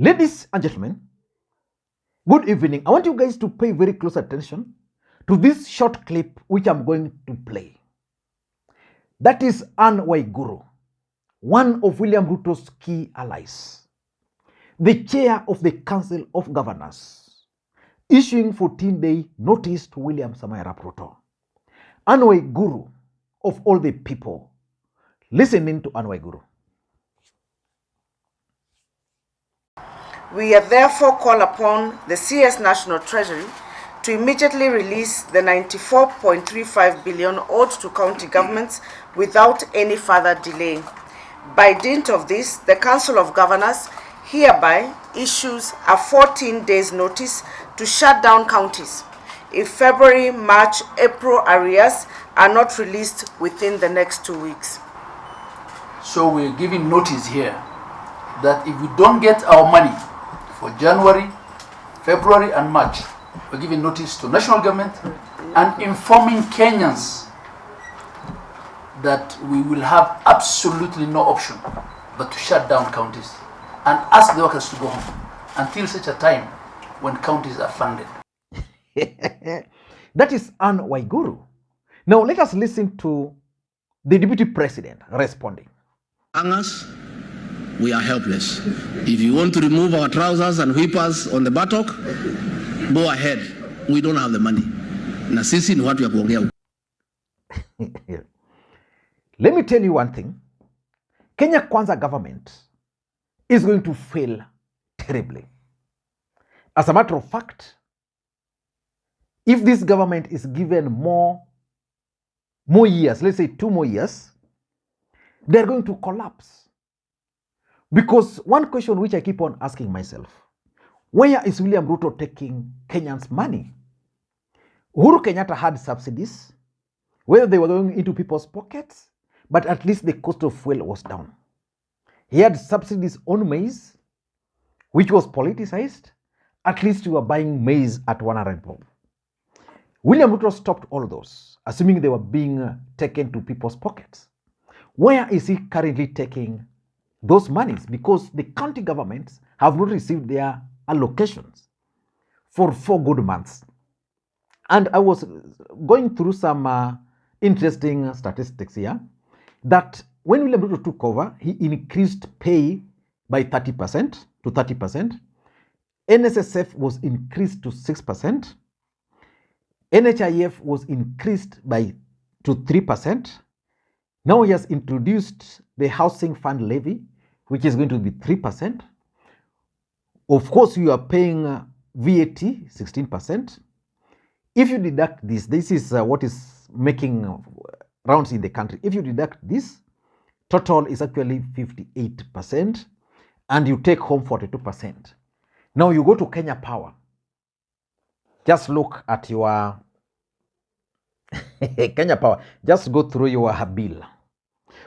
Ladies and gentlemen, good evening. I want you guys to pay very close attention to this short clip which I'm going to play. That is Anne Waiguru, one of William Ruto's key allies, the chair of the Council of Governors, issuing 14-day notice to William Ruto. Anne Waiguru, of all the people, listening to Anne Waiguru. We have therefore called upon the CS National Treasury to immediately release the 94.35 billion owed to county governments without any further delay. By dint of this, the Council of Governors hereby issues a 14 days notice to shut down counties if February, March, April arrears are not released within the next 2 weeks. So we're giving notice here that if we don't get our money for January, February and March, we're giving notice to national government and informing Kenyans that we will have absolutely no option but to shut down counties and ask the workers to go home until such a time when counties are funded. That is Anne Waiguru. Now let us listen to the Deputy President responding. Us, we are helpless. If you want to remove our trousers and whippers on the buttock, go ahead. We don't have the money. Na sisi ni watu ya kuongea. Let me tell you one thing. Kenya Kwanza government is going to fail terribly. As a matter of fact, if this government is given more years, let's say 2 more years, they're going to collapse. Because one question which I keep on asking myself, where is William Ruto taking Kenyans' money? Uhuru Kenyatta had subsidies, whether they were going into people's pockets, but at least the cost of fuel was down. He had subsidies on maize, which was politicized. At least you were buying maize at 100 bob. William Ruto stopped all those, assuming they were being taken to people's pockets. Where is he currently taking those monies? Because the county governments have not received their allocations for 4 good months. And I was going through some interesting statistics here, that when William Ruto took over, he increased pay by 30% to 30%. NSSF was increased to 6%. NHIF was increased to 3%. Now he has introduced the housing fund levy, which is going to be 3%. Of course, you are paying VAT 16%. If you deduct this is what is making rounds in the country. If you deduct this, total is actually 58%, and you take home 42%. Now you go to Kenya Power. Just look at your Kenya Power. Just go through your bill.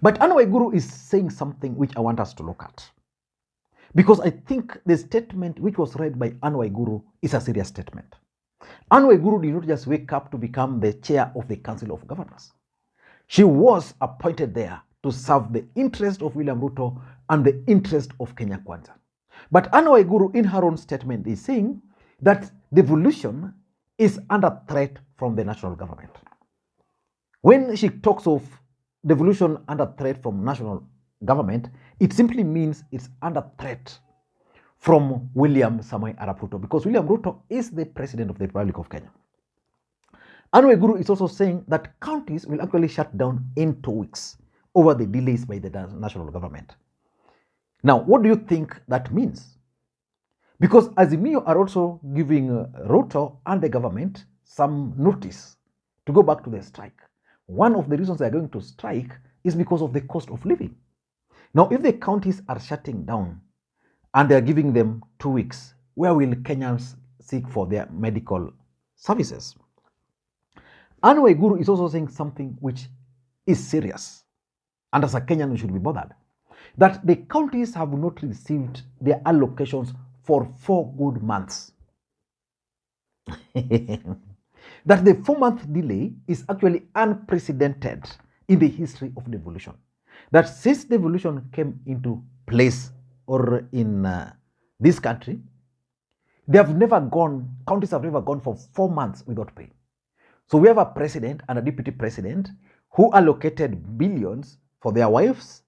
But Anne Waiguru is saying something which I want us to look at. Because I think the statement which was read by Anne Waiguru is a serious statement. Anne Waiguru did not just wake up to become the chair of the Council of Governors. She was appointed there to serve the interest of William Ruto and the interest of Kenya Kwanza. But Anne Waiguru, in her own statement, is saying that devolution is under threat from the national government. When she talks of devolution under threat from national government, it simply means it's under threat from William Ruto, because William Ruto is the president of the Republic of Kenya. Anne Waiguru is also saying that counties will actually shut down in 2 weeks over the delays by the national government. Now, what do you think that means? Because Azimio are also giving Ruto and the government some notice to go back to the strike. One of the reasons they are going to strike is because of the cost of living. Now, if the counties are shutting down and they are giving them 2 weeks, where will Kenyans seek for their medical services? Anne Waiguru is also saying something which is serious, and as a Kenyan we should be bothered, that the counties have not received their allocations for 4 good months. That the 4-month delay is actually unprecedented in the history of devolution. That since devolution came into place or in this country, counties have never gone for 4 months without pay. So we have a president and a deputy president who allocated billions for their wives,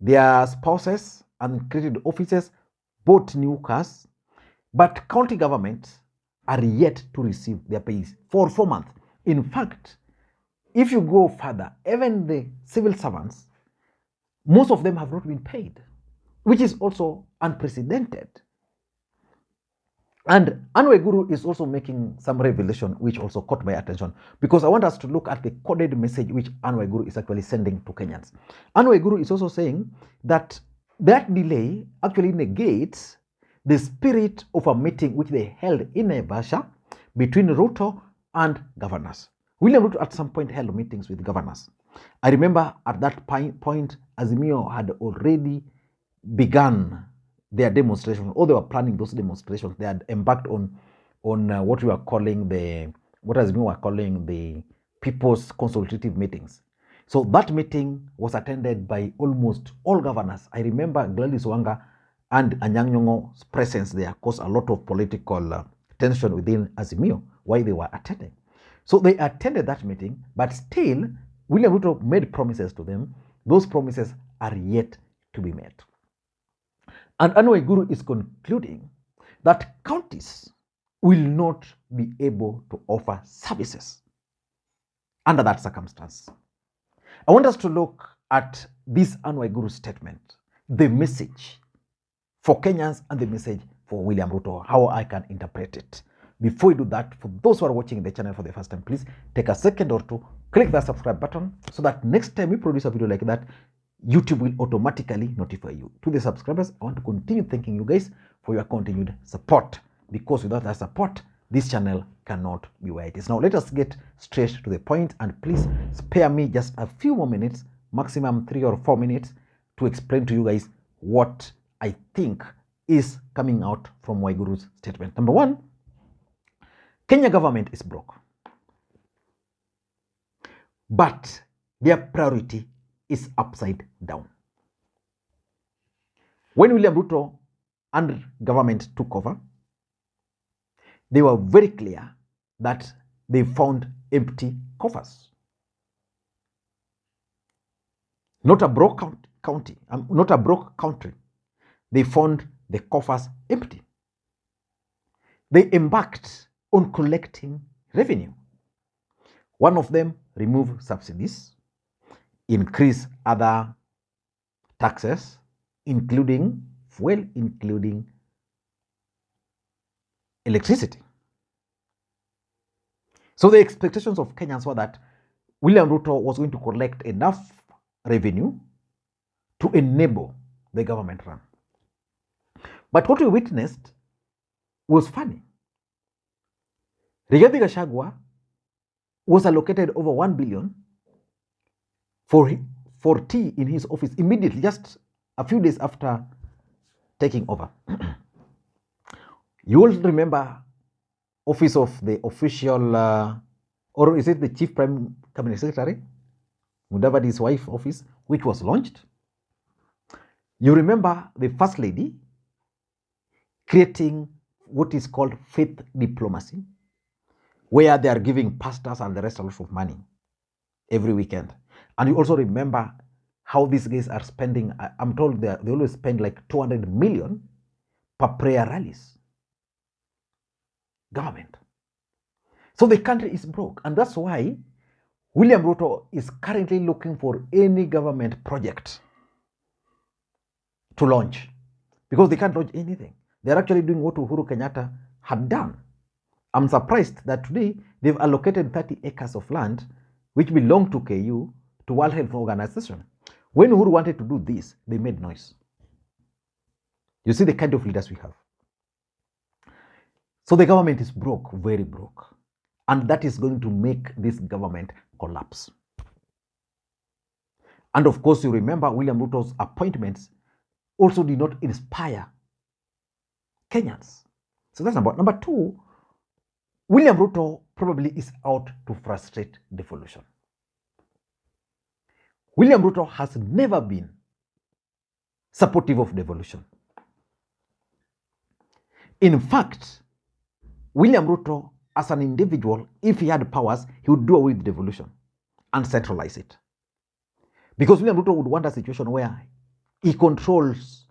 their spouses, and created offices, bought new cars, but county governments are yet to receive their pays for 4 months. In fact, if you go further, even the civil servants, most of them have not been paid, which is also unprecedented. And Anne Waiguru is also making some revelation which also caught my attention, because I want us to look at the coded message which Anne Waiguru is actually sending to Kenyans. Anne Waiguru is also saying that delay actually negates the spirit of a meeting which they held in Naivasha between Ruto and governors. William Ruto at some point held meetings with governors. I remember at that point, Azimio had already begun their demonstration, or they were planning those demonstrations. They had embarked on what we were calling what Azimio were calling the People's Consultative Meetings. So that meeting was attended by almost all governors. I remember Gladys Wanga and Anyang' Nyong'o's presence there caused a lot of political tension within Azimio while they were attending. So they attended that meeting, but still, William Ruto made promises to them. Those promises are yet to be met. And Anne Waiguru is concluding that counties will not be able to offer services under that circumstance. I want us to look at this Anne Waiguru statement, the message for Kenyans and the message for William Ruto, how I can interpret it. Before we do that, for those who are watching the channel for the first time, please take a second or two, click that subscribe button so that next time we produce a video like that, YouTube will automatically notify you. To the subscribers, I want to continue thanking you guys for your continued support, because without that support, this channel cannot be where it is. Now, let us get straight to the point, and please spare me just a few more minutes, maximum 3 or 4 minutes, to explain to you guys what I think is coming out from Waiguru's statement. Number one, Kenya government is broke, but their priority is upside down. When William Ruto and government took over, they were very clear that they found empty coffers. Not a broke country. They found the coffers empty. They embarked on collecting revenue. One of them, remove subsidies, increase other taxes, including fuel, including electricity. So the expectations of Kenyans were that William Ruto was going to collect enough revenue to enable the government run. But what we witnessed was funny. Rigathi Gachagua was allocated over 1 billion for tea in his office immediately, just a few days after taking over. You will remember office of the official, or is it the chief prime cabinet secretary, Mudavadi's wife office, which was launched. You remember the first lady creating what is called faith diplomacy, where they are giving pastors and the rest a lot of money every weekend. And you also remember how these guys are spending, I'm told they always spend like 200 million per prayer rallies. Government. So the country is broke, and that's why William Ruto is currently looking for any government project to launch, because they can't launch anything. They're actually doing what Uhuru Kenyatta had done. I'm surprised that today they've allocated 30 acres of land which belong to KU to World Health Organization. When Uhuru wanted to do this, they made noise. You see the kind of leaders we have. So the government is broke, very broke. And that is going to make this government collapse. And of course, you remember William Ruto's appointments also did not inspire Kenyans. So that's number two. William Ruto probably is out to frustrate devolution. William Ruto has never been supportive of devolution. In fact, William Ruto, as an individual, if he had powers, he would do away with devolution and centralize it. Because William Ruto would want a situation where he controls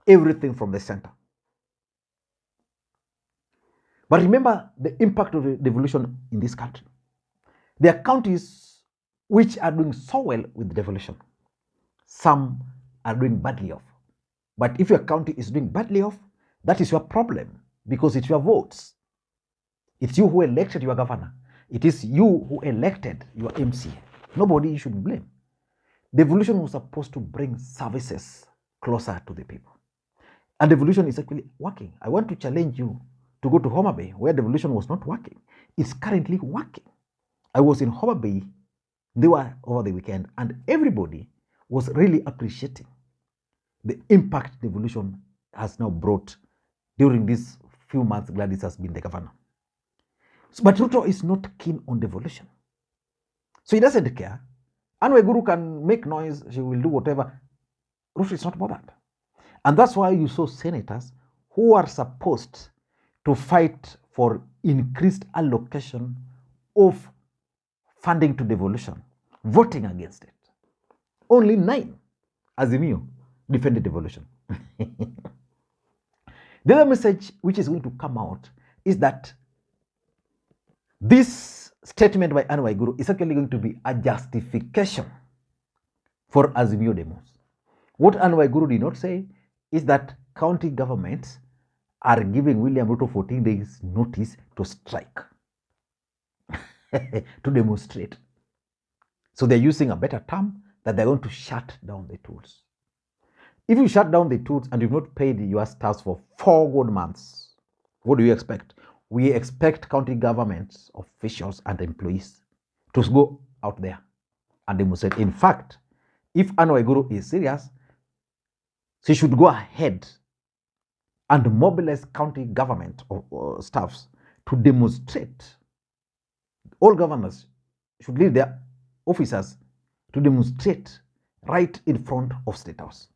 everything from the center. But remember the impact of the devolution in this country. There are counties which are doing so well with devolution. Some are doing badly off. But if your county is doing badly off, that is your problem, because it's your votes. It's you who elected your governor. It is you who elected your MC. Nobody you should blame. Devolution was supposed to bring services closer to the people. And devolution is actually working. I want to challenge you to go to Homa Bay, where devolution was not working. It's currently working. I was in Homa Bay, they were over the weekend, and everybody was really appreciating the impact devolution has now brought during these few months Gladys has been the governor. So, but Ruto is not keen on devolution. So he doesn't care. Anne Waiguru can make noise, she will do whatever. Ruto is not bothered. And that's why you saw senators who are supposed to fight for increased allocation of funding to devolution, voting against it. Only 9, Azimio, defended devolution. The other message which is going to come out is that this statement by Anne Waiguru is actually going to be a justification for Azimio demos. What Anne Waiguru did not say is that county governments are giving William Ruto 14 days notice to strike, to demonstrate. So they're using a better term, that they're going to shut down the tools. If you shut down the tools and you've not paid your staffs for 4 good months, what do you expect? We expect county governments, officials, and employees to go out there and demonstrate. In fact, if Anne Waiguru is serious, she should go ahead and mobilize county government or staffs to demonstrate. All governors should lead their officers to demonstrate right in front of State House.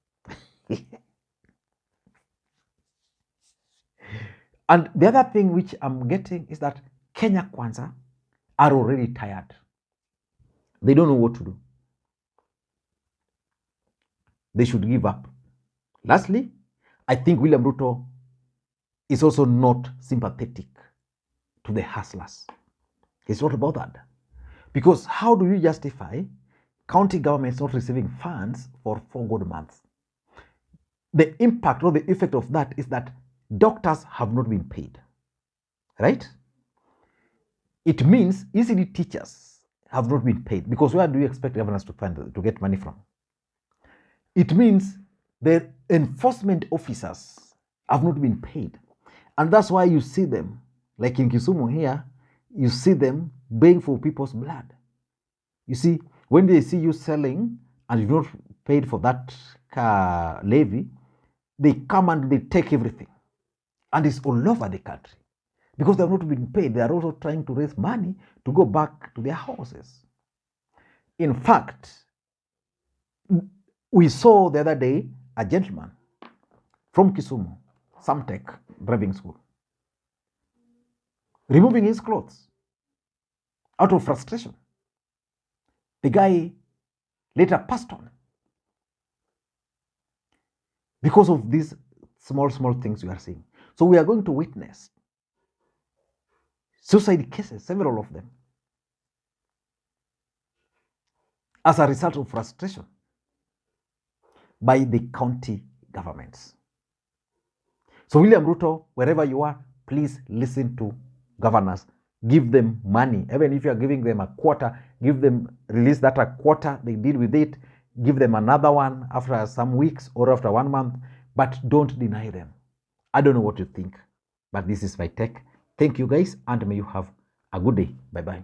And the other thing which I'm getting is that Kenya Kwanza are already tired. They don't know what to do. They should give up. Lastly, I think William Ruto is also not sympathetic to the hustlers. It's not about that. Because how do you justify county governments not receiving funds for 4 good months? The impact or the effect of that is that doctors have not been paid, right? It means ECD teachers have not been paid, because where do you expect governors to get money from? It means the enforcement officers have not been paid. And that's why you see them, like in Kisumu here, you see them baying for people's blood. You see, when they see you selling and you've not paid for that levy, they come and they take everything. And it's all over the country. Because they have not been paid, they are also trying to raise money to go back to their houses. In fact, we saw the other day a gentleman from Kisumu, Samtech driving school, removing his clothes out of frustration. The guy later passed on because of these small things we are seeing. So we are going to witness suicide cases, several of them, as a result of frustration by the county governments. So William Ruto, wherever you are, please listen to governors. Give them money. Even if you are giving them a quarter, give them, release that a quarter, they deal with it. Give them another one after some weeks or after 1 month, but don't deny them. I don't know what you think, but this is my take. Thank you guys, and may you have a good day. Bye-bye.